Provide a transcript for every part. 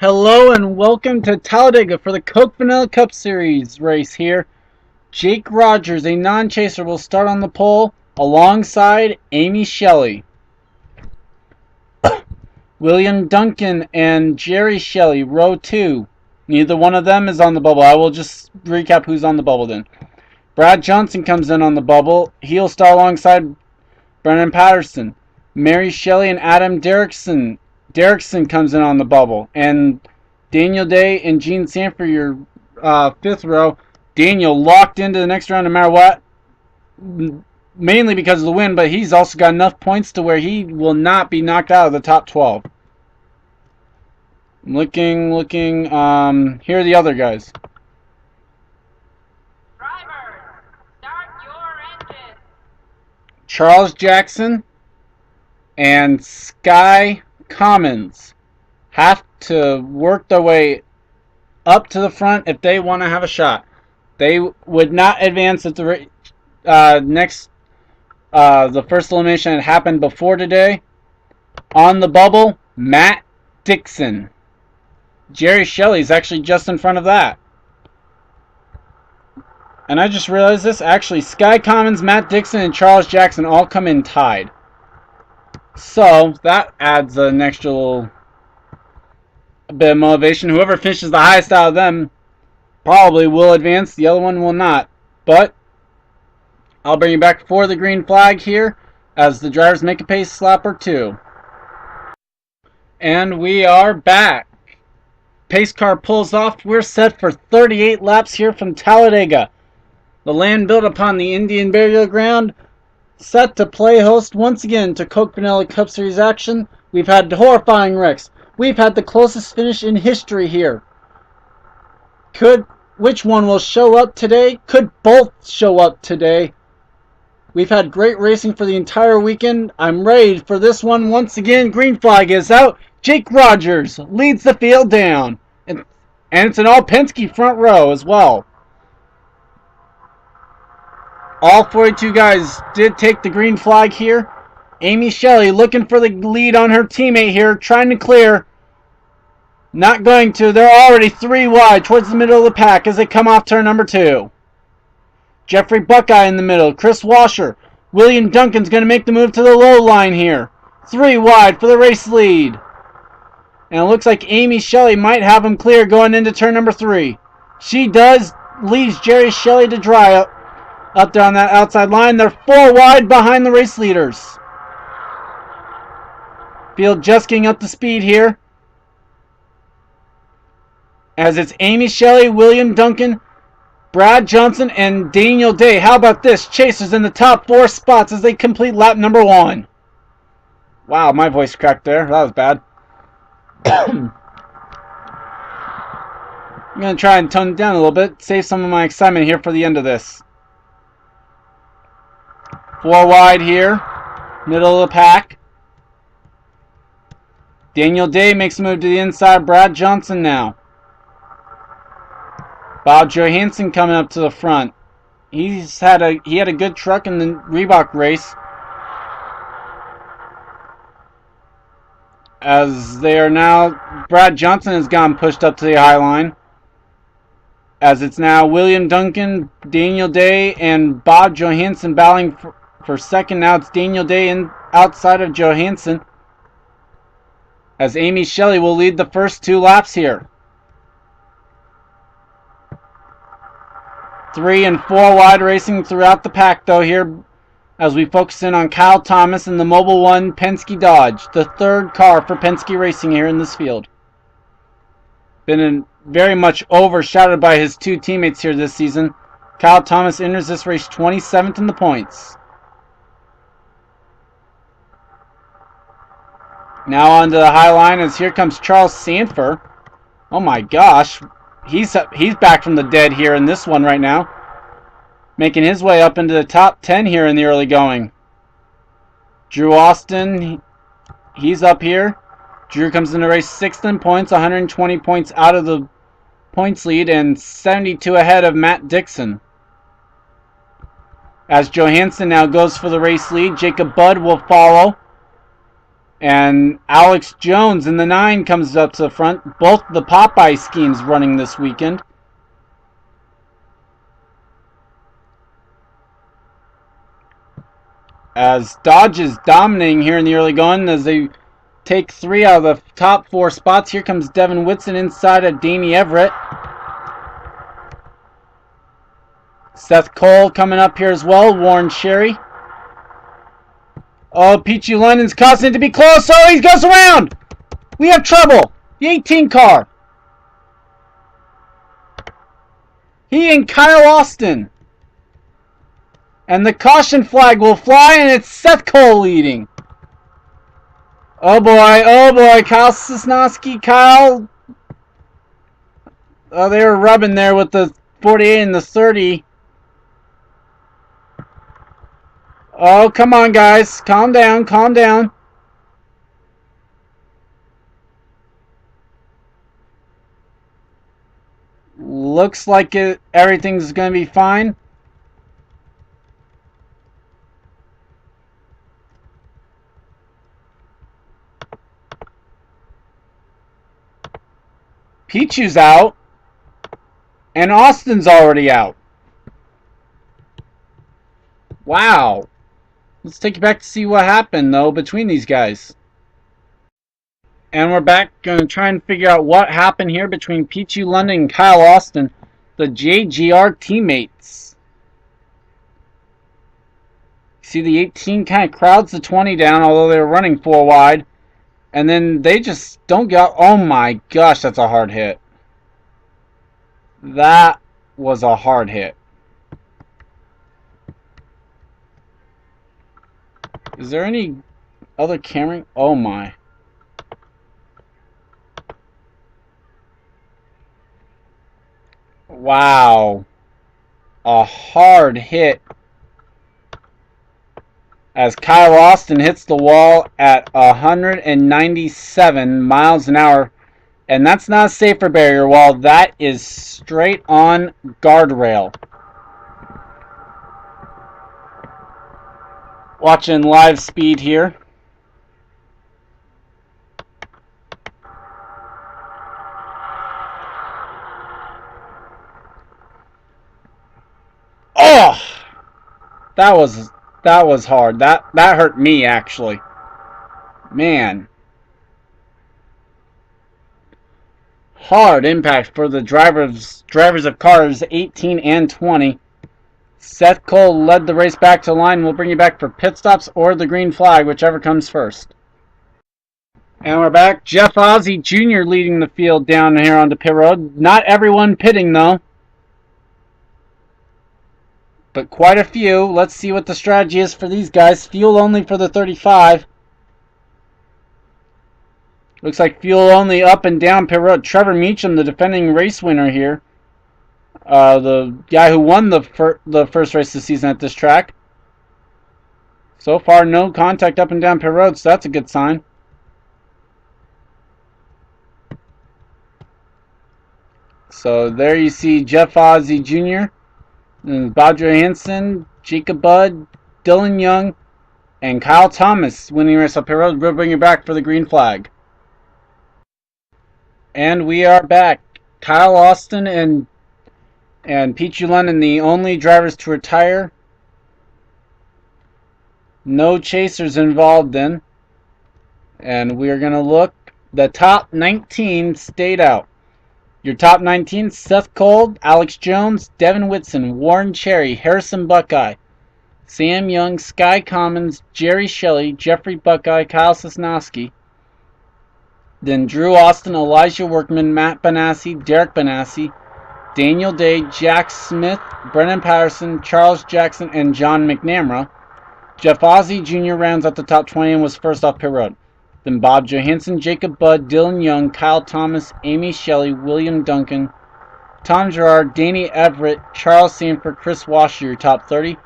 Hello and welcome to Talladega for the Coke Vanilla Cup Series race here. Jake Rogers, a non-chaser, will start on the pole alongside Amy Shelley. William Duncan and Jerry Shelley, row 2. Neither one of them is on the bubble. I will just recap who's on the bubble then. Brad Johnson comes in on the bubble. He'll start alongside Brennan Patterson. Mary Shelley and Adam Derrickson comes in on the bubble. And Daniel Day and Gene Sanford, your fifth row. Daniel locked into the next round no matter what. Mainly because of the win, but he's also got enough points to where he will not be knocked out of the top 12. Looking. Here are the other guys. Drivers, start your engine. Charles Jackson and Sky Commons have to work their way up to the front if they want to have a shot. They would not advance if the first elimination had happened before today. On the bubble, Matt Dixon. Jerry Shelley's actually just in front of that. And I just realized this. Actually, Sky Commons, Matt Dixon, and Charles Jackson all come in tied. So, that adds an extra little bit of motivation. Whoever finishes the highest out of them probably will advance. The other one will not. But I'll bring you back for the green flag here as the drivers make a pace lap or two. And we are back. Pace car pulls off. We're set for 38 laps here from Talladega. The land built upon the Indian burial ground, set to play host once again to Coke Vanilla Cup Series action. We've had horrifying wrecks. We've had the closest finish in history here. Which one will show up today? Could both show up today? We've had great racing for the entire weekend. I'm ready for this one once again. Green flag is out. Jake Rogers leads the field down. And it's an all Penske front row as well. All 42 guys did take the green flag here. Amy Shelley looking for the lead on her teammate here, trying to clear. Not going to. They're already 3 wide towards the middle of the pack as they come off turn number 2. Jeffrey Buckeye in the middle. Chris Washer. William Duncan's going to make the move to the low line here. 3 wide for the race lead. And it looks like Amy Shelley might have him clear going into turn number 3. She does. Leaves Jerry Shelley to dry up there on that outside line. They're 4 wide behind the race leaders. Field just getting up to speed here. As it's Amy Shelley, William Duncan, Brad Johnson, and Daniel Day. How about this? Chasers in the top 4 spots as they complete lap number 1. Wow, my voice cracked there. That was bad. I'm going to try and tone it down a little bit. Save some of my excitement here for the end of this. 4 wide here. Middle of the pack. Daniel Day makes a move to the inside. Brad Johnson now. Bob Johansson coming up to the front. He had a good truck in the Reebok race. As they are now, Brad Johnson has gone pushed up to the high line. As it's now William Duncan, Daniel Day, and Bob Johansson battling for second. Now it's Daniel Day outside of Johansson. As Amy Shelley will lead the first 2 laps here. 3 and 4 wide racing throughout the pack though here as we focus in on Kyle Thomas and the Mobil 1 Penske Dodge, the 3rd car for Penske Racing here in this field. Been very much overshadowed by his 2 teammates here this season. Kyle Thomas enters this race 27th in the points. Now onto the high line as here comes Charles Sanford. Oh my gosh. He's back from the dead here in this one right now. Making his way up into the top 10 here in the early going. Drew Austin, he's up here. Drew comes into the race 6th in points, 120 points out of the points lead, and 72 ahead of Matt Dixon. As Johansson now goes for the race lead, Jacob Budd will follow. And Alex Jones in the 9 comes up to the front. Both the Popeye schemes running this weekend. As Dodge is dominating here in the early going as they take 3 out of the top 4 spots. Here comes Devin Whitson inside of Danny Everett. Seth Cole coming up here as well. Warren Sherry. Oh, Peachy London's causing it to be close. Oh, he goes around. We have trouble. The 18 car. He and Kyle Austin. And the caution flag will fly, and it's Seth Cole leading. Oh boy, Kyle Sosnowski, Kyle. Oh, they were rubbing there with the 48 and the 30. Oh, come on, guys. Calm down, calm down. Looks like everything's going to be fine. Pichu's out. And Austin's already out. Wow. Let's take you back to see what happened, though, between these guys. And we're back, going to try and figure out what happened here between Peachy London and Kyle Austin, the JGR teammates. See, the 18 kind of crowds the 20 down, although they were running 4 wide. And then they just don't get... Oh my gosh, that's a hard hit. That was a hard hit. Is there any other camera? Oh my. Wow. A hard hit. As Kyle Austin hits the wall at 197 miles an hour. And that's not a safer barrier wall. That is straight on guardrail. Watching live speed here. Oh! That was hard. That hurt me, actually. Man. Hard impact for the drivers of cars 18 and 20. Seth Cole led the race back to the line. We'll bring you back for pit stops or the green flag, whichever comes first. And we're back. Jeff Ozzie Jr. leading the field down here onto pit road. Not everyone pitting, though. But quite a few. Let's see what the strategy is for these guys. Fuel only for the 35. Looks like fuel only up and down pit road. Trevor Meacham, the defending race winner here. The guy who won the first race of the season at this track. So far, no contact up and down pit road, so that's a good sign. So there you see Jeff Ozzie Jr., Bob Johansson, Jacob Budd, Dylan Young, and Kyle Thomas winning race up pit road. We'll bring you back for the green flag. And we are back. Kyle Austin and Peachy London, the only drivers to retire. No chasers involved in. And we are going to look. The top 19 stayed out. Your top 19, Seth Cole, Alex Jones, Devin Whitson, Warren Cherry, Harrison Buckeye, Sam Young, Sky Commons, Jerry Shelley, Jeffrey Buckeye, Kyle Sosnowski. Then Drew Austin, Elijah Workman, Matt Benassi, Derek Benassi, Daniel Day, Jack Smith, Brennan Patterson, Charles Jackson, and John McNamara. Jeff Ozzie Jr. rounds out the top 20 and was first off pit road. Then Bob Johansson, Jacob Budd, Dylan Young, Kyle Thomas, Amy Shelley, William Duncan, Tom Gerard, Danny Everett, Charles Sanford, Chris Washer, your top 30.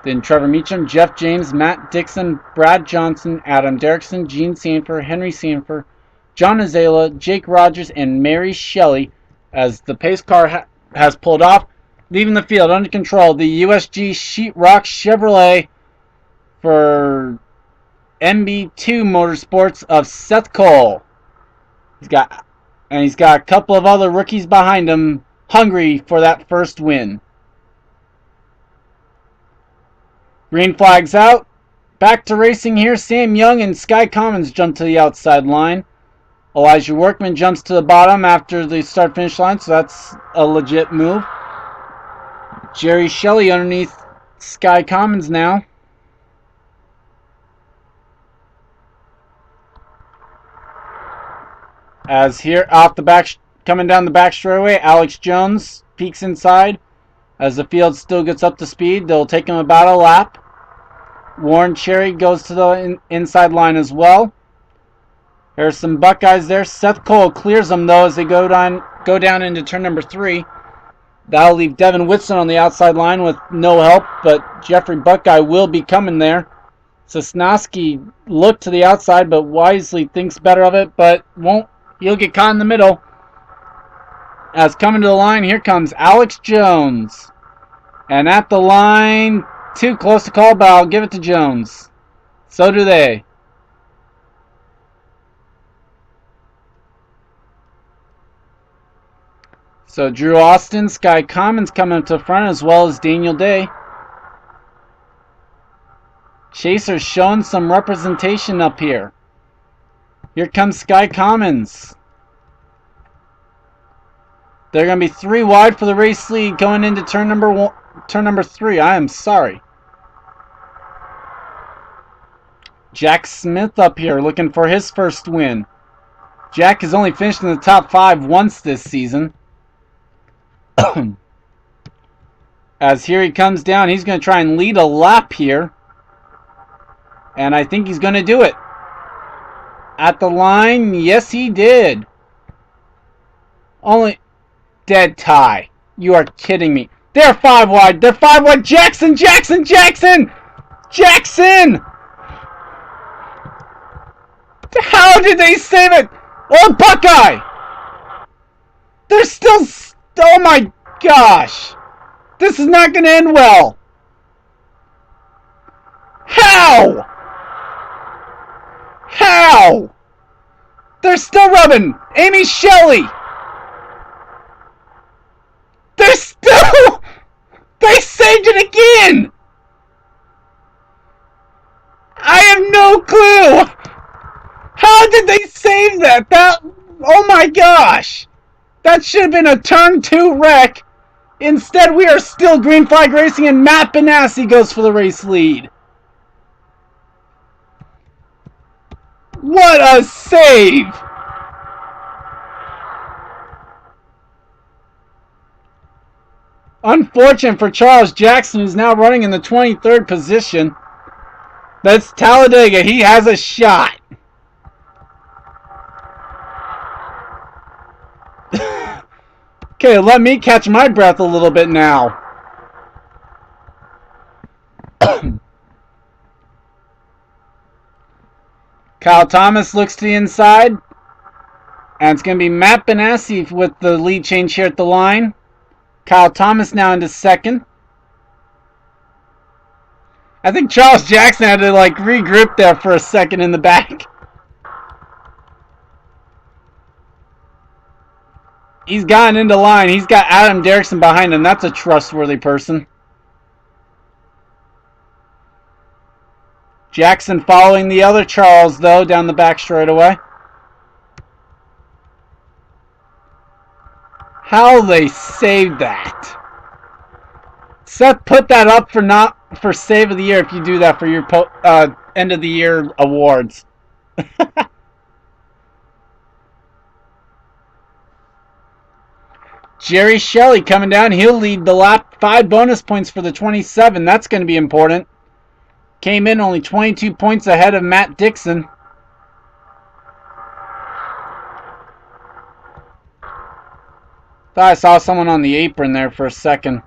Then Trevor Meacham, Jeff James, Matt Dixon, Brad Johnson, Adam Derrickson, Gene Sanford, Henry Sanford, John Azala, Jake Rogers, and Mary Shelley as the pace car has pulled off, leaving the field under control. The USG Sheetrock Chevrolet for MB2 Motorsports of Seth Cole. He's got a couple of other rookies behind him, hungry for that first win. Green flag's out. Back to racing here. Sam Young and Sky Commons jump to the outside line. Elijah Workman jumps to the bottom after the start-finish line, so that's a legit move. Jerry Shelley underneath Sky Commons now. As here, off the back, coming down the back straightaway, Alex Jones peeks inside. As the field still gets up to speed, they'll take him about a lap. Warren Cherry goes to the inside line as well. There's some Buckeyes there. Seth Cole clears them, though, as they go down into turn number 3. That'll leave Devin Whitson on the outside line with no help, but Jeffrey Buckeye will be coming there. Sosnowski looked to the outside, but wisely thinks better of it, but won't. He'll get caught in the middle. As coming to the line, here comes Alex Jones. And at the line, too close to call, but I'll give it to Jones. So do they. So Drew Austin, Sky Commons coming up to the front, as well as Daniel Day. Chaser's showing some representation up here. Here comes Sky Commons. They're going to be 3 wide for the race lead going into turn number 3. I am sorry. Jack Smith up here looking for his first win. Jack has only finished in the top 5 once this season. As here he comes down, he's going to try and lead a lap here. And I think he's going to do it. At the line, yes he did. Only dead tie. You are kidding me. They're 5 wide. They're 5 wide. Jackson! Jackson! Jackson! Jackson! How did they save it? Oh, Buckeye! They're still... Oh my gosh! This is not going to end well. How? How? They're still rubbing. Amy Shelley. They're still... They saved it again! I have no clue! How did they save that? Oh my gosh! That should have been a turn 2 wreck. Instead, we are still green flag racing, and Matt Benassi goes for the race lead. What a save! Unfortunate for Charles Jackson, who's now running in the 23rd position. That's Talladega. He has a shot. Okay, let me catch my breath a little bit now. Kyle Thomas looks to the inside. And it's going to be Matt Benassi with the lead change here at the line. Kyle Thomas now into second. I think Charles Jackson had to regroup there for a second in the back. He's gotten into line. He's got Adam Derrickson behind him. That's a trustworthy person. Jackson following the other Charles, though, down the back straightaway. How they saved that. Seth, put that up for save of the year if you do that for your end of the year awards. Jerry Shelley coming down. He'll lead the lap. 5 bonus points for the 27. That's going to be important. Came in only 22 points ahead of Matt Dixon. Thought I saw someone on the apron there for a second.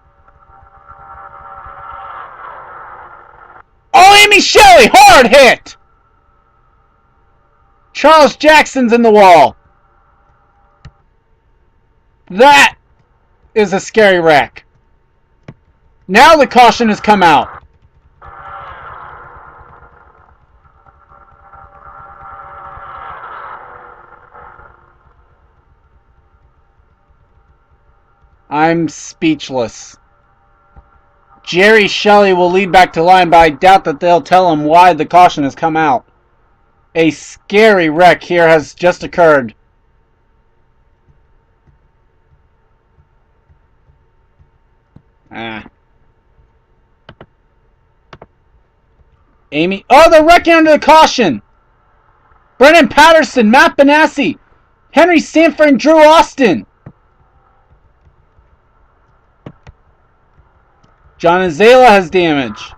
Oh, Amy Shelley! Hard hit! Charles Jackson's in the wall. That is a scary wreck. Now the caution has come out. I'm speechless. Jerry Shelley will lead back to line, but I doubt that they'll tell him why the caution has come out. A scary wreck here has just occurred. Amy. Oh, they're wrecking under the caution. Brennan Patterson, Matt Benassi, Henry Sanford, and Drew Austin. John Azala has damage.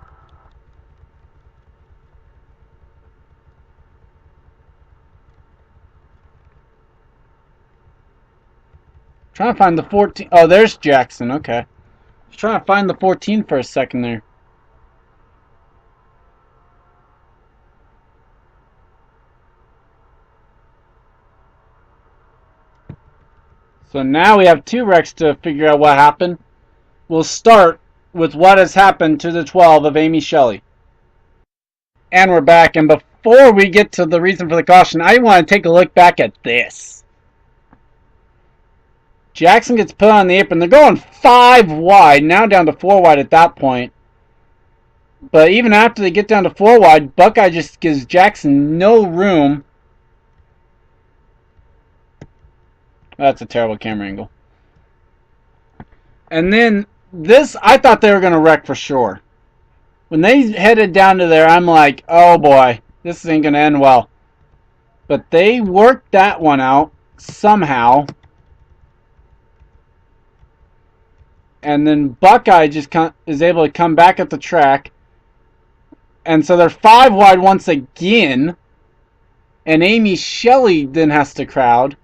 Trying to find the 14. Oh, there's Jackson. Okay. Just trying to find the 14 for a second there. So now we have 2 wrecks to figure out what happened. We'll start with what has happened to the 12 of Amy Shelley. And we're back. And before we get to the reason for the caution, I want to take a look back at this. Jackson gets put on the apron. They're going 5 wide. Now down to 4 wide at that point. But even after they get down to 4 wide, Buckeye just gives Jackson no room. That's a terrible camera angle. And then this, I thought they were going to wreck for sure. When they headed down to there, I'm like, oh boy, this ain't going to end well. But they worked that one out somehow. And then Buckeye just is able to come back at the track. And so they're 5 wide once again. And Amy Shelley then has to crowd.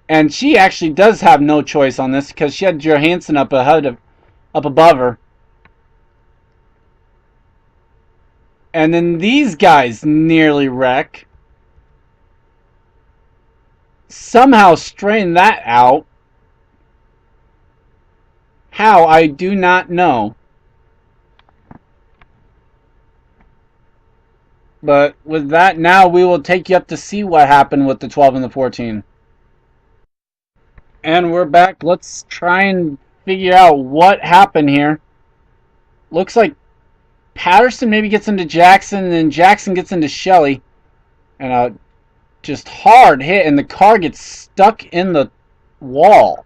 And she actually does have no choice on this because she had Johansson up above her. And then these guys nearly wreck. Somehow strain that out. How, I do not know. But with that, now we will take you up to see what happened with the 12 and the 14. And we're back. Let's try and figure out what happened here. Looks like Patterson maybe gets into Jackson, and then Jackson gets into Shelley. And a just hard hit, and the car gets stuck in the wall.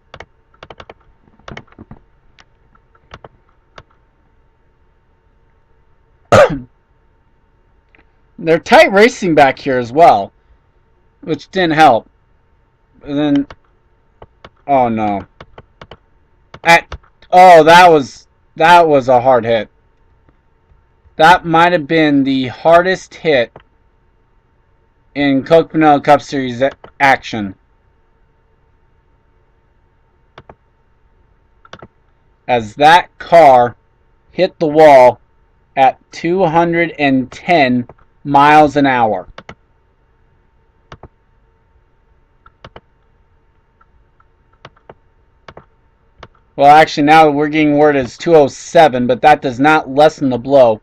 They're tight racing back here as well, which didn't help. And then, oh no. Oh, that was a hard hit. That might have been the hardest hit in Coke Vanilla Cup Series action. As that car hit the wall at 210 miles an hour. Well, actually, now we're getting word it's 207, but that does not lessen the blow.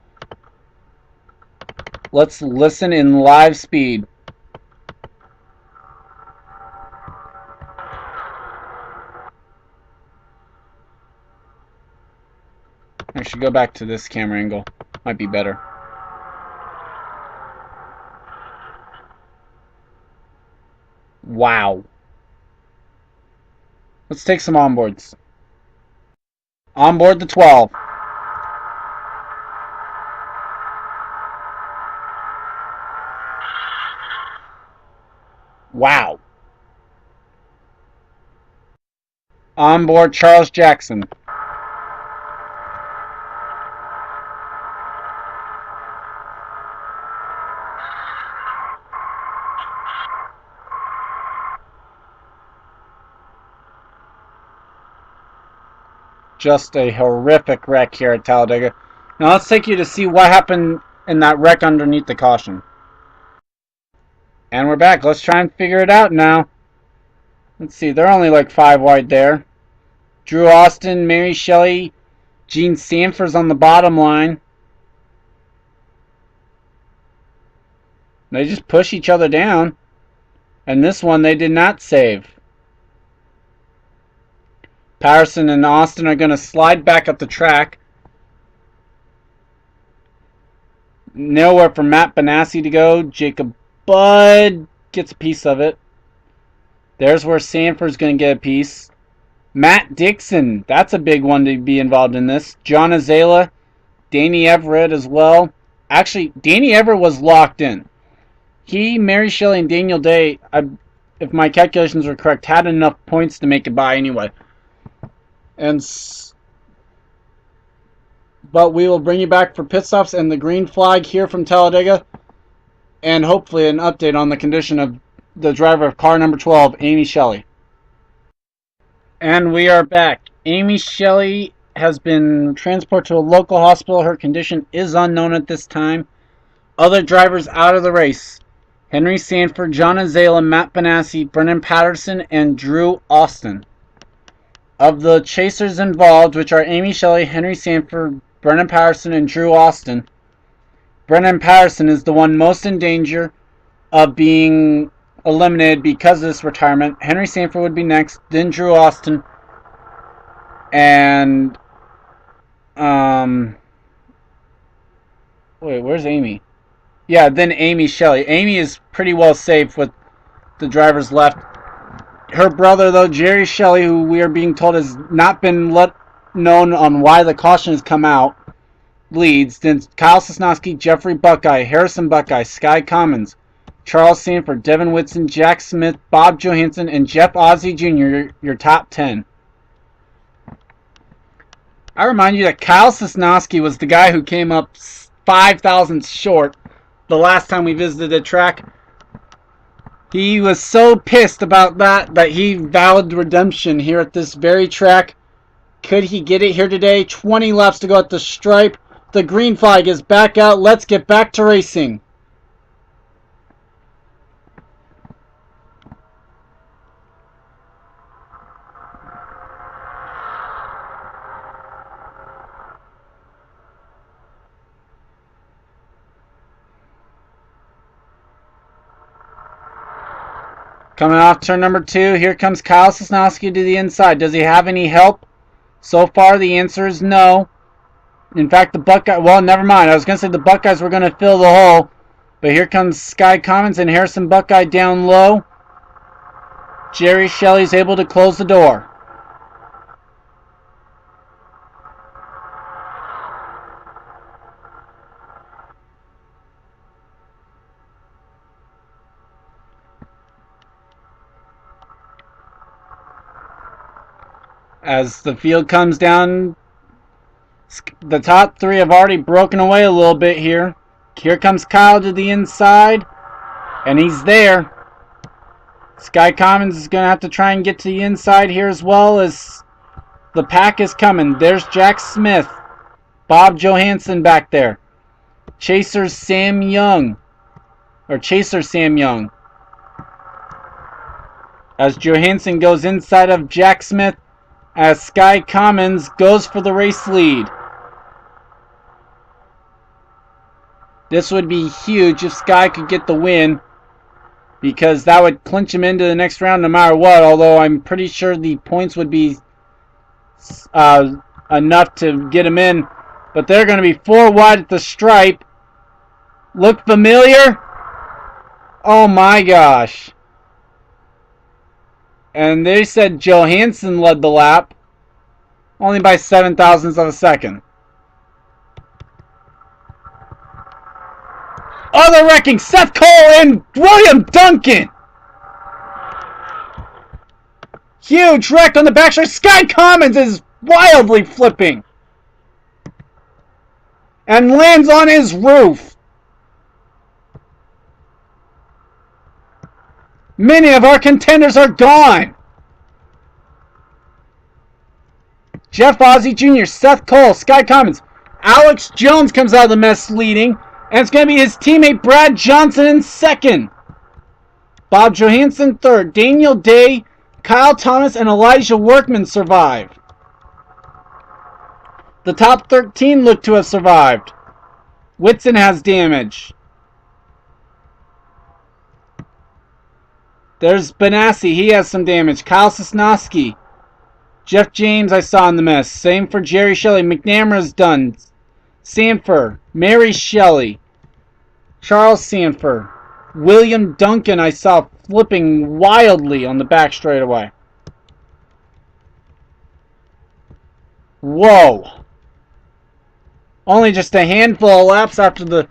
Let's listen in live speed. I should go back to this camera angle. Might be better. Wow. Let's take some onboards. Onboard the 12. Wow. Onboard Charles Jackson. Just a horrific wreck here at Talladega. Now let's take you to see what happened in that wreck underneath the caution. And we're back. Let's try and figure it out now. Let's see. They're only like 5 wide there. Drew Austin, Mary Shelley, Gene Sanford's on the bottom line. They just push each other down. And this one they did not save. Patterson and Austin are going to slide back up the track. Nowhere for Matt Benassi to go. Jacob Budd gets a piece of it. There's where Sanford's going to get a piece. Matt Dixon, that's a big one to be involved in this. John Azala, Danny Everett as well. Actually, Danny Everett was locked in. He, Mary Shelley, and Daniel Day, if my calculations were correct, had enough points to make it by anyway. But we will bring you back for pit stops and the green flag here from Talladega, and hopefully an update on the condition of the driver of car number 12, Amy Shelley. And we are back. Amy Shelley has been transported to a local hospital. Her condition is unknown at this time. Other drivers out of the race: Henry Sanford, John Azala, Matt Benassi, Brennan Patterson, and Drew Austin. Of the chasers involved, which are Amy Shelley, Henry Sanford, Brennan Patterson, and Drew Austin, Brennan Patterson is the one most in danger of being eliminated because of this retirement. Henry Sanford would be next, then Drew Austin, and wait, where's Amy? Yeah, then Amy Shelley. Amy is pretty well safe with the drivers left. Her brother, though, Jerry Shelley, who we are being told has not been known on why the caution has come out, leads. Then Kyle Sosnowski, Jeffrey Buckeye, Harrison Buckeye, Sky Commons, Charles Sanford, Devin Whitson, Jack Smith, Bob Johansson, and Jeff Ozzie Jr., your top 10. I remind you that Kyle Sosnowski was the guy who came up 5,000 short the last time we visited the track. He was so pissed about that he vowed redemption here at this very track. Could he get it here today? 20 laps to go at the stripe. The green flag is back out. Let's get back to racing. Coming off turn number 2, here comes Kyle Sosnowski to the inside. Does he have any help? So far, the answer is no. In fact, the Buckeye... Well, never mind. I was going to say the Buckeyes were going to fill the hole. But here comes Sky Commons and Harrison Buckeye down low. Jerry Shelley's able to close the door. As the field comes down, the top 3 have already broken away a little bit here. Here comes Kyle to the inside, and he's there. Sky Commons is going to have to try and get to the inside here as well, as the pack is coming. There's Jack Smith, Bob Johansson back there. Chaser Sam Young. As Johansson goes inside of Jack Smith, as Sky Commons goes for the race lead. This would be huge if Sky could get the win, because that would clinch him into the next round no matter what, although I'm pretty sure the points would be enough to get him in. But they're going to be 4 wide at the stripe. Look familiar? Oh my gosh. And they said Johansson led the lap, only by 7 thousandths of a second. Oh, they're wrecking Seth Cole and William Duncan. Huge wreck on the backstretch. Sky Commons is wildly flipping and lands on his roof. Many of our contenders are gone. Jeff Ozzie Jr., Seth Cole, Sky Commons. Alex Jones comes out of the mess leading, and it's going to be his teammate Brad Johnson in second. Bob Johansson third. Daniel Day, Kyle Thomas, and Elijah Workman survive. The top 13 look to have survived. Whitson has damage. There's Benassi. He has some damage. Kyle Sosnowski. Jeff James I saw in the mess. Same for Jerry Shelley. McNamara's done. Sanford. Mary Shelley. Charles Sanford. William Duncan I saw flipping wildly on the back straightaway. Whoa. Only just a handful of laps after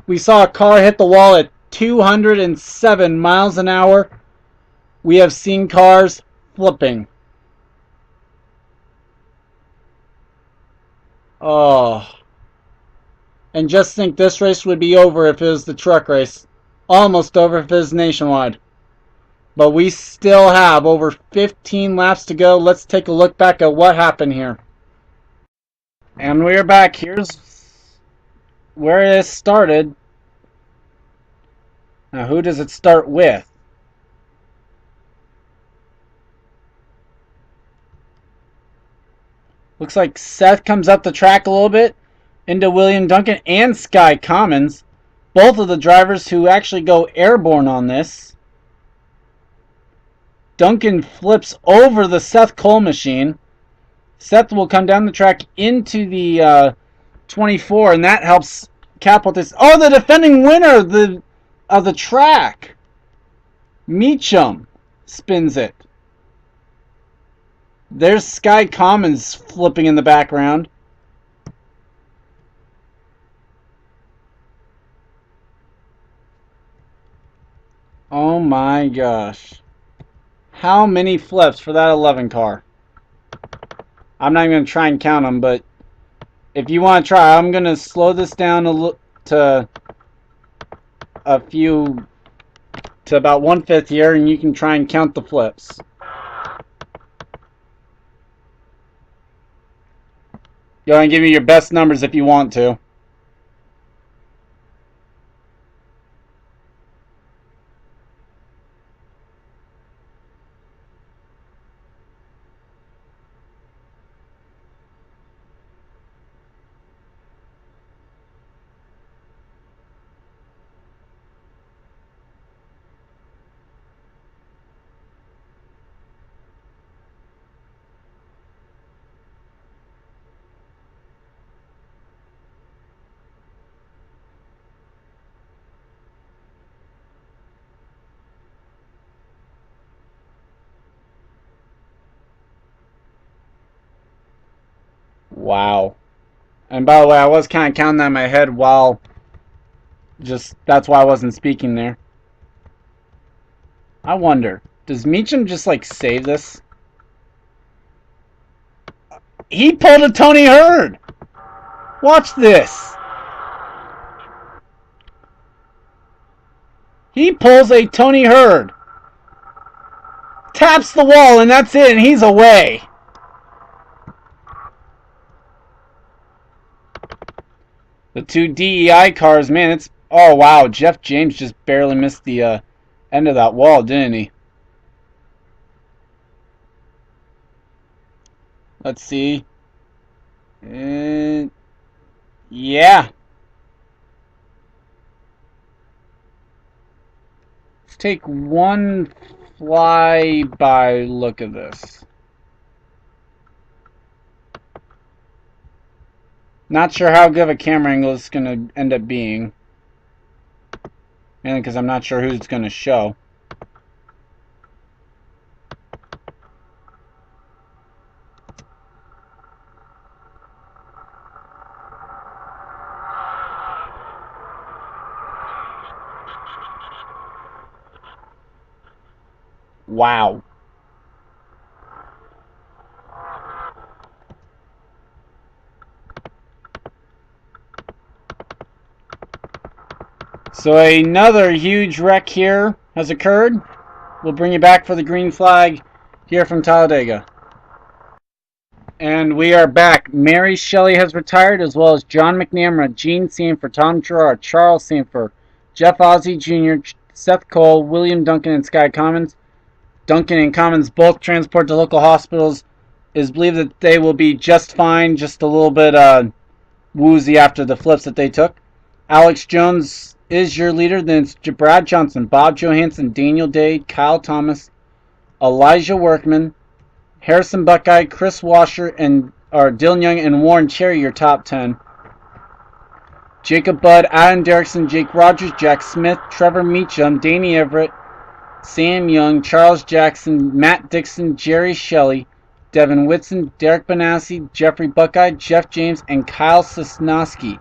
we saw a car hit the wall at 207 miles an hour. We have seen cars flipping. Oh. And just think this race would be over if it was the truck race. Almost over if it was nationwide. But we still have over 15 laps to go. Let's take a look back at what happened here. And we're back. Here's where it started. Now, who does it start with? Looks like Seth comes up the track a little bit into William Duncan and Sky Commons. Both of the drivers who actually go airborne on this. Duncan flips over the Seth Cole machine. Seth will come down the track into the 24, and that helps cap with this. Oh, the defending winner of the track. Meacham spins it. There's Sky Commons flipping in the background. Oh my gosh. How many flips for that 11 car? I'm not even going to try and count them, but if you want to try, I'm going to slow this down to about 1/5 here, and you can try and count the flips. You want to give me your best numbers if you want to. Wow. And by the way, I was kind of counting that in my head while that's why I wasn't speaking there. I wonder, does Meacham just like save this? He pulled a Tony Hurd. Watch this. He pulls a Tony Hurd. Taps the wall, and that's it, and he's away. The two DEI cars, man, it's... Oh, wow, Jeff James just barely missed the end of that wall, didn't he? Let's see. Yeah. Let's take one fly-by look at this. Not sure how good of a camera angle it's going to end up being. Mainly because I'm not sure who's going to show. Wow. So another huge wreck here has occurred. We'll bring you back for the green flag here from Talladega. And we are back. Mary Shelley has retired, as well as John McNamara, Gene Sanford, Tom Gerard, Charles Sanford, Jeff Ozzie Jr., Seth Cole, William Duncan, and Sky Commons. Duncan and Commons both transport to local hospitals. It is believed that they will be just fine, just a little bit woozy after the flips that they took. Alex Jones is your leader. Then it's Brad Johnson, Bob Johansson, Daniel Dade, Kyle Thomas, Elijah Workman, Harrison Buckeye, Chris Washer, and Dylan Young and Warren Cherry, your top 10. Jacob Budd, Adam Derrickson, Jake Rogers, Jack Smith, Trevor Meacham, Danny Everett, Sam Young, Charles Jackson, Matt Dixon, Jerry Shelley, Devin Whitson, Derek Benassi, Jeffrey Buckeye, Jeff James, and Kyle Sosnowski.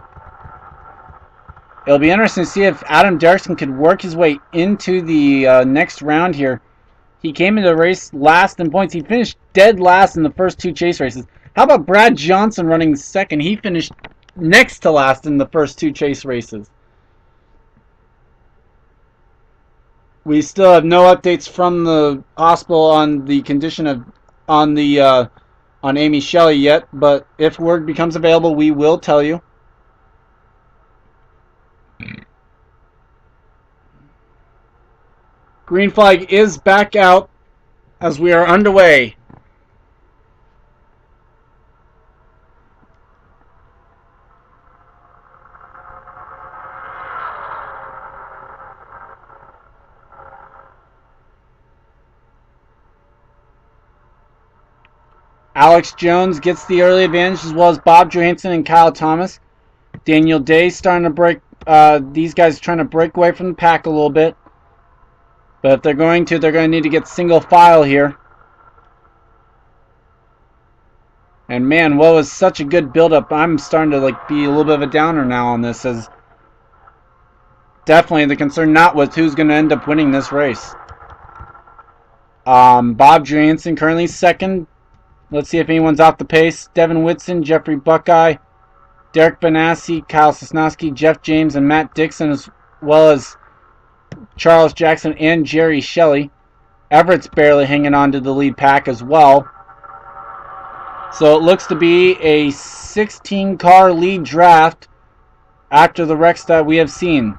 It'll be interesting to see if Adam Derrickson could work his way into the next round here. He came into the race last in points. He finished dead last in the first 2 chase races. How about Brad Johnson running second? He finished next to last in the first 2 chase races. We still have no updates from the hospital on the condition of on Amy Shelley yet, but if word becomes available, we will tell you. Green flag is back out as we are underway. Alex Jones gets the early advantage, as well as Bob Johansson and Kyle Thomas. Daniel Day starting to break. These guys trying to break away from the pack a little bit. But if they're going to need to get single file here. And man, what was such a good build-up. I'm starting to be a little bit of a downer now on this, as definitely the concern not with who's going to end up winning this race. Bob Johansson currently second. Let's see if anyone's off the pace. Devin Whitson, Jeffrey Buckeye, Derek Benassi, Kyle Sosnowski, Jeff James, and Matt Dixon, as well as Charles Jackson and Jerry Shelley. Everett's barely hanging on to the lead pack as well. So it looks to be a 16-car lead draft after the wrecks that we have seen.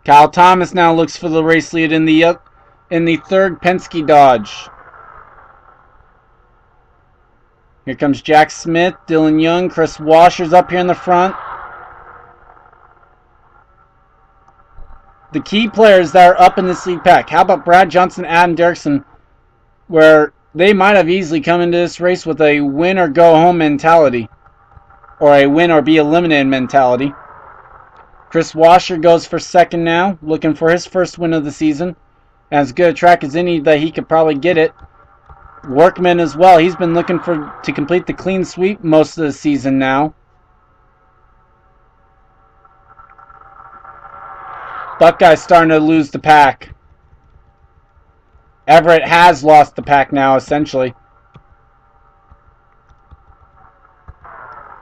Kyle Thomas now looks for the race lead in the third Penske Dodge. Here comes Jack Smith, Dylan Young, Chris Washer's up here in the front. The key players that are up in this lead pack. How about Brad Johnson, Adam Derrickson, where they might have easily come into this race with a win or go home mentality, or a win or be eliminated mentality. Chris Washer goes for second now, looking for his first win of the season. As good a track as any that he could probably get it. Workman as well. He's been looking to complete the clean sweep most of the season now. Buckeye's starting to lose the pack. Everett has lost the pack now, essentially.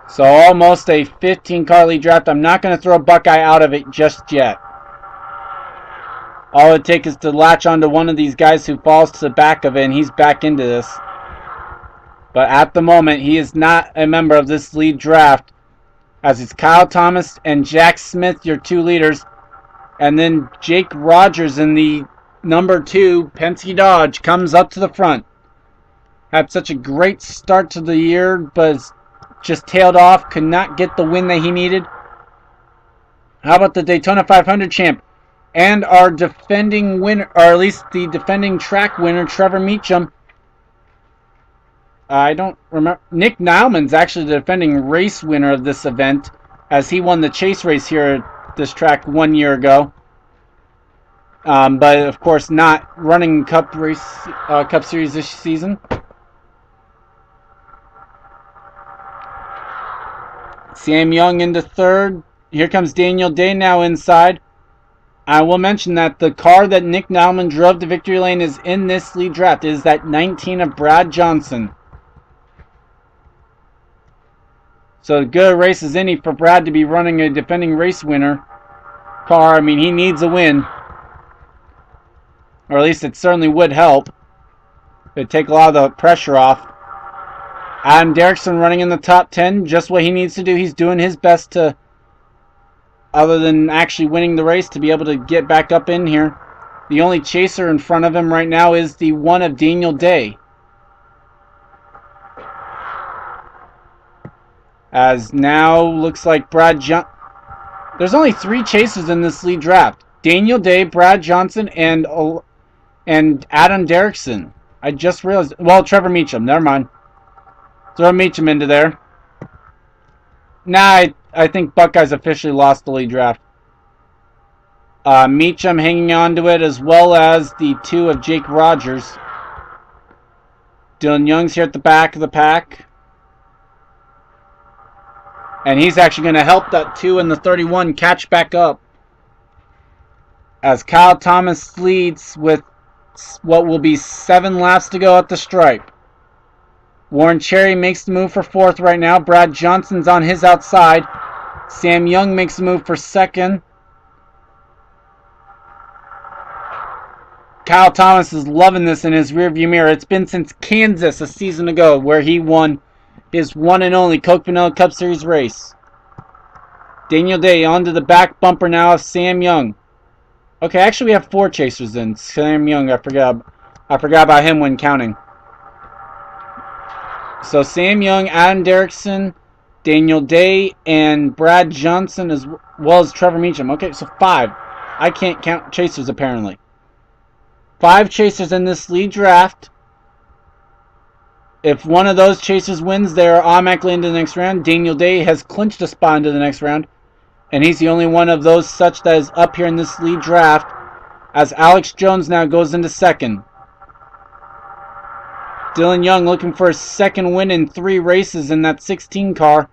So almost a 15-car lead draft. I'm not going to throw Buckeye out of it just yet. All it takes is to latch onto one of these guys who falls to the back of it, and he's back into this. But at the moment, he is not a member of this lead draft, as it's Kyle Thomas and Jack Smith, your 2 leaders, and then Jake Rogers in the number 2 Penske Dodge comes up to the front. Had such a great start to the year, but just tailed off, could not get the win that he needed. How about the Daytona 500 champ? And our defending winner, or at least the defending track winner, Trevor Meacham. I don't remember. Nick Nauman's actually the defending race winner of this event, as he won the chase race here at this track 1 year ago. But of course not running Cup Series this season. Sam Young into third. Here comes Daniel Day now inside. I will mention that the car that Nick Nauman drove to victory lane is in this lead draft. It is that 19 of Brad Johnson. So good a race as any for Brad to be running a defending race winner car. I mean, he needs a win. Or at least it certainly would help. It'd take a lot of the pressure off. Adam Derrickson running in the top 10. Just what he needs to do. He's doing his best to, other than actually winning the race, to be able to get back up in here. The only chaser in front of him right now is the one of Daniel Day. As now looks like There's only 3 chasers in this lead draft. Daniel Day, Brad Johnson, and Adam Derrickson. I just realized. Well, Trevor Meacham. Never mind. Throw Meacham into there. Nah, I think Buckeyes officially lost the lead draft. Meacham hanging on to it, as well as the 2 of Jake Rogers. Dylan Young's here at the back of the pack. And he's actually going to help that 2 in the 31 catch back up. As Kyle Thomas leads with what will be 7 laps to go at the stripe. Warren Cherry makes the move for 4th right now. Brad Johnson's on his outside. Sam Young makes the move for 2nd. Kyle Thomas is loving this in his rearview mirror. It's been since Kansas a season ago where he won his one and only Coke Vanilla Cup Series race. Daniel Day onto the back bumper now of Sam Young. Okay, actually we have 4 chasers in. Sam Young, I forgot about him when counting. So Sam Young, Adam Derrickson, Daniel Day, and Brad Johnson as well as Trevor Meacham. Okay, so 5. I can't count chasers apparently. 5 chasers in this lead draft. If one of those chasers wins, they're automatically into the next round. Daniel Day has clinched a spot into the next round. And he's the only one of those such that is up here in this lead draft. As Alex Jones now goes into 2nd. Dylan Young looking for his 2nd win in 3 races in that 16 car.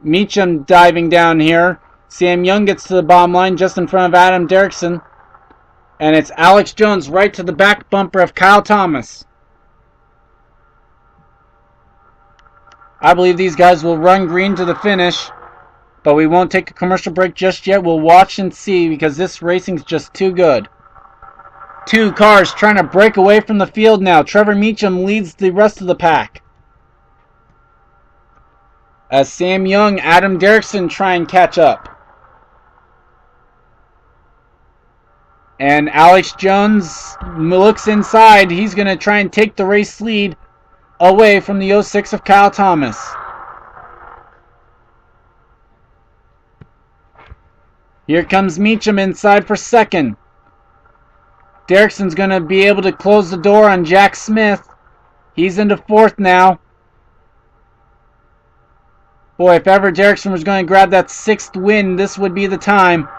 Meacham diving down here. Sam Young gets to the bottom line just in front of Adam Derrickson. And it's Alex Jones right to the back bumper of Kyle Thomas. I believe these guys will run green to the finish. But we won't take a commercial break just yet. We'll watch and see because this racing's just too good. 2 cars trying to break away from the field now. Trevor Meacham leads the rest of the pack. As Sam Young, Adam Derrickson try and catch up. And Alex Jones looks inside. He's going to try and take the race lead away from the 06 of Kyle Thomas. Here comes Meacham inside for 2nd. Derrickson's going to be able to close the door on Jack Smith. He's into 4th now. Boy, if ever Derrickson was going to grab that 6th win, this would be the time.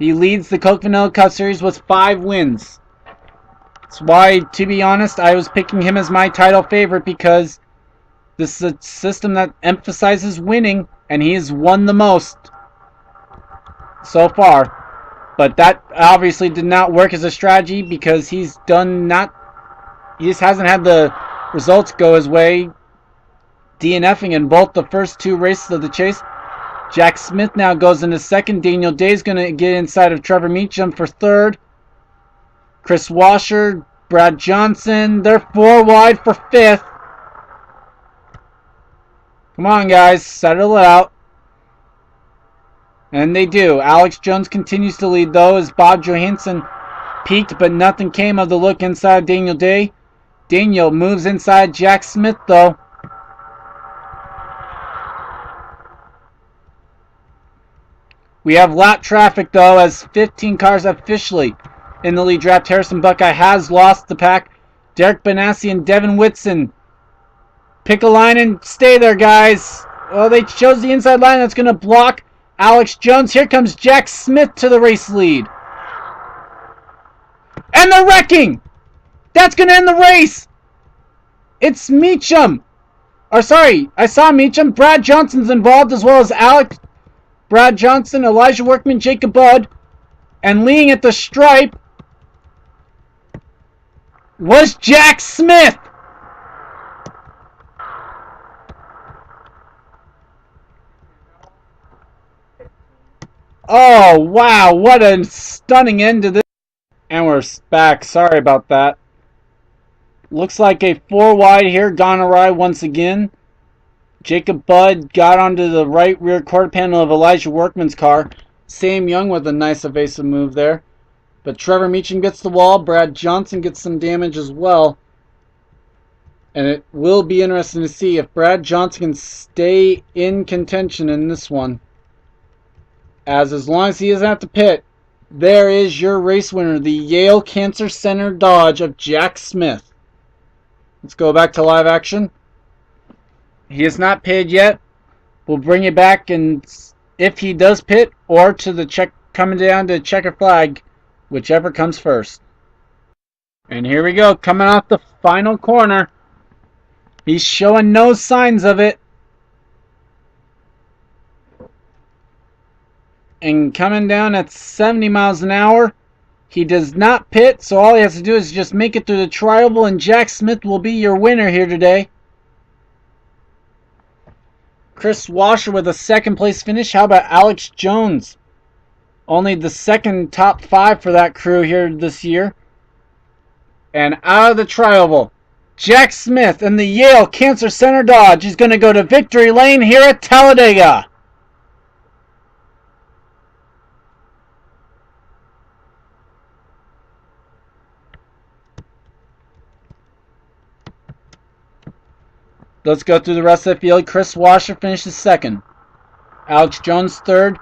He leads the Coke Vanilla Cup Series with 5 wins. That's why, to be honest, I was picking him as my title favorite because this is a system that emphasizes winning, and he has won the most so far. But that obviously did not work as a strategy because he just hasn't had the results go his way, DNFing in both the first 2 races of the chase. Jack Smith now goes into 2nd. Daniel Day's going to get inside of Trevor Meacham for 3rd. Chris Washer, Brad Johnson, they're 4 wide for 5th. Come on, guys, settle it out. And they do. Alex Jones continues to lead, though, as Bob Johansson peaked, but nothing came of the look inside Daniel Day. Daniel moves inside Jack Smith, though. We have lap traffic, though, as 15 cars officially in the lead draft. Harrison Buckeye has lost the pack. Derek Benassi and Devin Whitson. Pick a line and stay there, guys. Well, they chose the inside line. That's going to block Alex Jones. Here comes Jack Smith to the race lead. And they're wrecking. That's going to end the race. It's Meacham. Or sorry, I saw Meacham. Brad Johnson's involved as well as Brad Johnson, Elijah Workman, Jacob Budd. And leading at the stripe was Jack Smith. Oh, wow. What a stunning end to this. And we're back. Sorry about that. Looks like a 4 wide here. Gone awry once again. Jacob Budd got onto the right rear quarter panel of Elijah Workman's car. Sam Young with a nice evasive move there. But Trevor Meacham gets the wall. Brad Johnson gets some damage as well. And it will be interesting to see if Brad Johnson can stay in contention in this one. as long as he doesn't have to pit, there is your race winner, the Yale Cancer Center Dodge of Jack Smith. Let's go back to live action. He is not pitted yet. We'll bring it back, and if he does pit, or to the check coming down to checker flag, whichever comes first. And here we go, coming off the final corner. He's showing no signs of it. And coming down at 70 miles an hour. He does not pit, so all he has to do is just make it through the tri-oval, and Jack Smith will be your winner here today. Chris Washer with a second place finish. How about Alex Jones? Only the second top 5 for that crew here this year. And out of the tri-oval, Jack Smith and the Yale Cancer Center Dodge is going to go to victory lane here at Talladega. Let's go through the rest of the field. Chris Washer finishes second. Alex Jones third.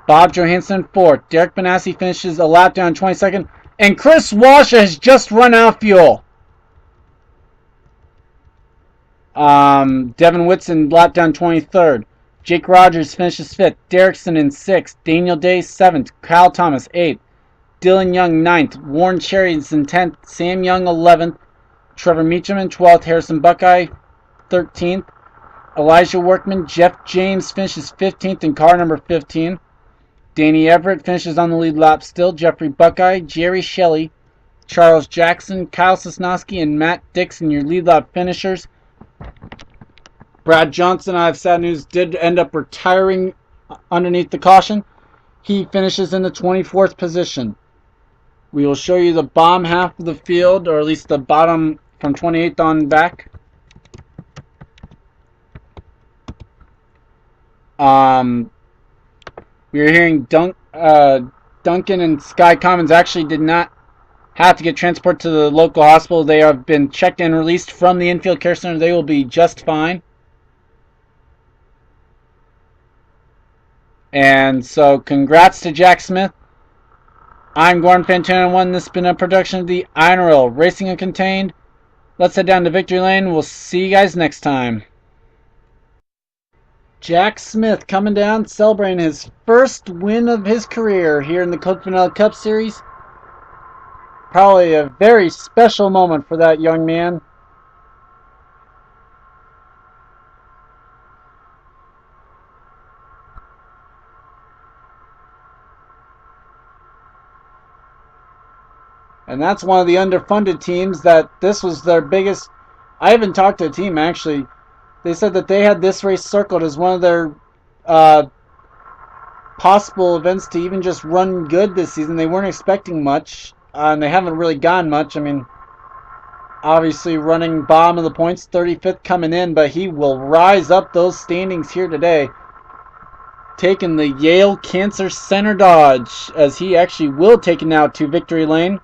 Bob Johansson fourth. Derek Benassi finishes a lap down 22nd. And Chris Washer has just run out of fuel. Devin Whitson lap down 23rd. Jake Rogers finishes 5th. Derrickson in 6th. Daniel Day 7th. Kyle Thomas 8th. Dylan Young 9th. Warren Cherry is in 10th. Sam Young 11th. Trevor Meacham in 12th. Harrison Buckeye 13th. Elijah Workman. Jeff James finishes 15th in car number 15. Danny Everett finishes on the lead lap still. Jeffrey Buckeye, Jerry Shelley, Charles Jackson, Kyle Sosnowski, and Matt Dixon, your lead lap finishers. Brad Johnson, I have sad news, did end up retiring underneath the caution. He finishes in the 24th position. We will show you the bottom half of the field, or at least the bottom from 28th on back. We were hearing Duncan and Sky Commons actually did not have to get transported to the local hospital. They have been checked and released from the infield care center. They will be just fine. And so congrats to Jack Smith. I'm Gordon Fantana 1. This has been a production of the INORL Racing Uncontained. Let's head down to victory lane. We'll see you guys next time. Jack Smith coming down, celebrating his first win of his career here in the Coke Vanilla Cup Series. Probably a very special moment for that young man. And that's one of the underfunded teams that this was their biggest. I haven't talked to the team actually. They said that they had this race circled as one of their possible events to even just run good this season. They weren't expecting much, and they haven't really gotten much. I mean, obviously running bottom of the points, 35th coming in, but he will rise up those standings here today, taking the Yale Cancer Center Dodge, as he actually will take it now to victory lane.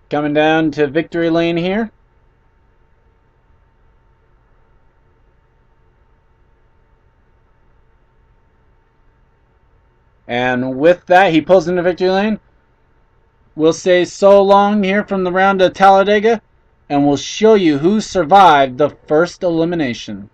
Coming down to victory lane here. And with that, he pulls into victory lane. We'll say so long here from the round of Talladega, and we'll show you who survived the first elimination.